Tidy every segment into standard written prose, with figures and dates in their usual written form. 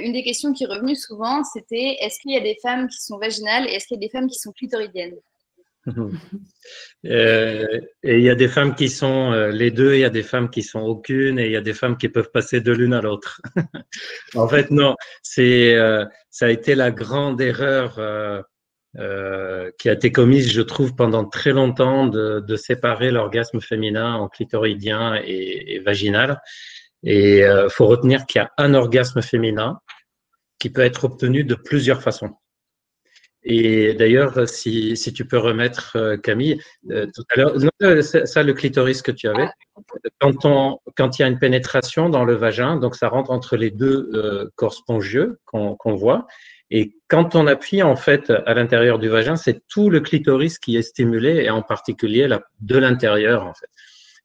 une des questions qui est revenue souvent, c'était est-ce qu'il y a des femmes qui sont vaginales et est-ce qu'il y a des femmes qui sont clitoridiennes? Et il y a des femmes qui sont les deux, il y a des femmes qui sont aucune et il y a des femmes qui peuvent passer de l'une à l'autre. En fait, non, ça a été la grande erreur qui a été commise, je trouve, pendant très longtemps de séparer l'orgasme féminin en clitoridien et vaginal. Et faut retenir qu'il y a un orgasme féminin qui peut être obtenu de plusieurs façons. Et d'ailleurs, si tu peux remettre, Camille, tout à l'heure, ça, le clitoris que tu avais, quand il y a une pénétration dans le vagin, donc ça rentre entre les deux corps spongieux qu'on voit, et quand on appuie en fait à l'intérieur du vagin, c'est tout le clitoris qui est stimulé, et en particulier de l'intérieur en fait.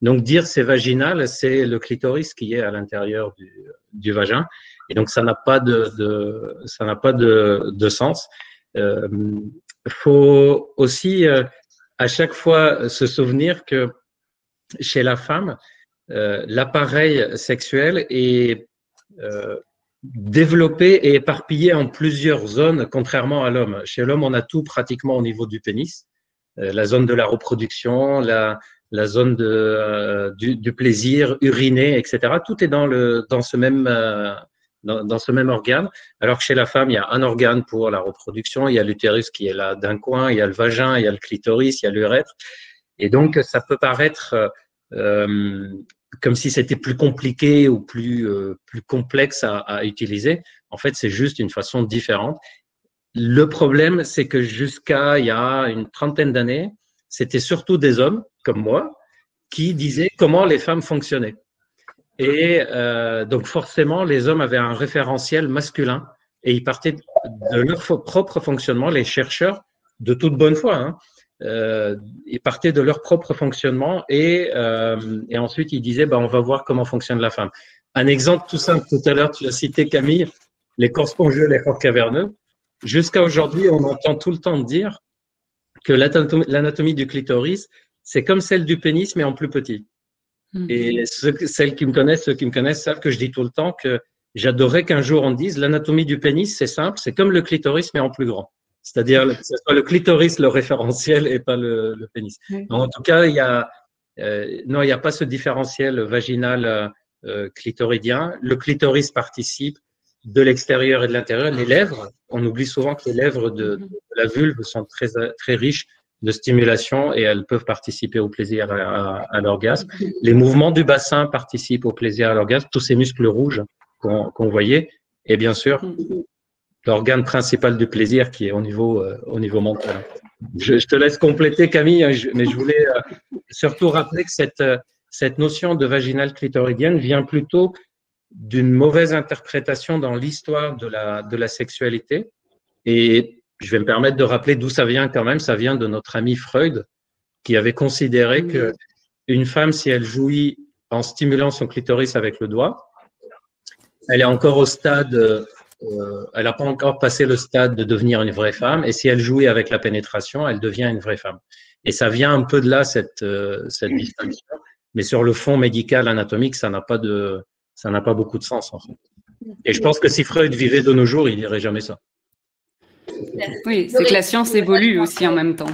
Donc dire c'est vaginal, c'est le clitoris qui est à l'intérieur du vagin, et donc ça n'a pas de sens. Faut aussi à chaque fois se souvenir que chez la femme, l'appareil sexuel est développé et éparpillé en plusieurs zones, contrairement à l'homme. Chez l'homme, on a tout pratiquement au niveau du pénis, la zone de la reproduction, la zone du plaisir, uriner, etc. Tout est dans ce même organe, alors que chez la femme, il y a un organe pour la reproduction, il y a l'utérus qui est là d'un coin, il y a le vagin, il y a le clitoris, il y a l'urètre. Et donc, ça peut paraître comme si c'était plus compliqué ou plus complexe à utiliser. En fait, c'est juste une façon différente. Le problème, c'est que jusqu'à il y a une trentaine d'années, c'était surtout des hommes, comme moi, qui disaient comment les femmes fonctionnaient. Et donc forcément, les hommes avaient un référentiel masculin et ils partaient de leur propre fonctionnement, les chercheurs, de toute bonne foi, hein, ils partaient de leur propre fonctionnement et ensuite ils disaient on va voir comment fonctionne la femme. Un exemple tout simple, tout à l'heure tu l'as cité Camille, les corps spongieux, les corps caverneux. Jusqu'à aujourd'hui, on entend tout le temps dire que l'anatomie du clitoris, c'est comme celle du pénis mais en plus petit. Et ceux qui me connaissent savent que je dis tout le temps que j'adorais qu'un jour on dise l'anatomie du pénis, c'est simple, c'est comme le clitoris mais en plus grand. C'est-à-dire que ce soit le clitoris le référentiel et pas le pénis. En tout cas, il y a pas ce différentiel vaginal clitoridien. Le clitoris participe de l'extérieur et de l'intérieur. Les lèvres, on oublie souvent que les lèvres de la vulve sont très, très riches de stimulation et elles peuvent participer au plaisir à l'orgasme. Les mouvements du bassin participent au plaisir à l'orgasme, tous ces muscles rouges qu'on voyait. Et bien sûr, l'organe principal du plaisir qui est au niveau mental. Je te laisse compléter, Camille, mais je voulais surtout rappeler que cette notion de vaginale clitoridienne vient plutôt d'une mauvaise interprétation dans l'histoire de la sexualité. Et je vais me permettre de rappeler d'où ça vient quand même. Ça vient de notre ami Freud, qui avait considéré que une femme, si elle jouit en stimulant son clitoris avec le doigt, elle est encore au stade, elle n'a pas encore passé le stade de devenir une vraie femme. Et si elle jouit avec la pénétration, elle devient une vraie femme. Et ça vient un peu de là, cette distinction. Mais sur le fond médical, anatomique, ça n'a pas beaucoup de sens, en fait. Et je pense que si Freud vivait de nos jours, il dirait jamais ça. Oui, c'est que la science évolue aussi en même temps.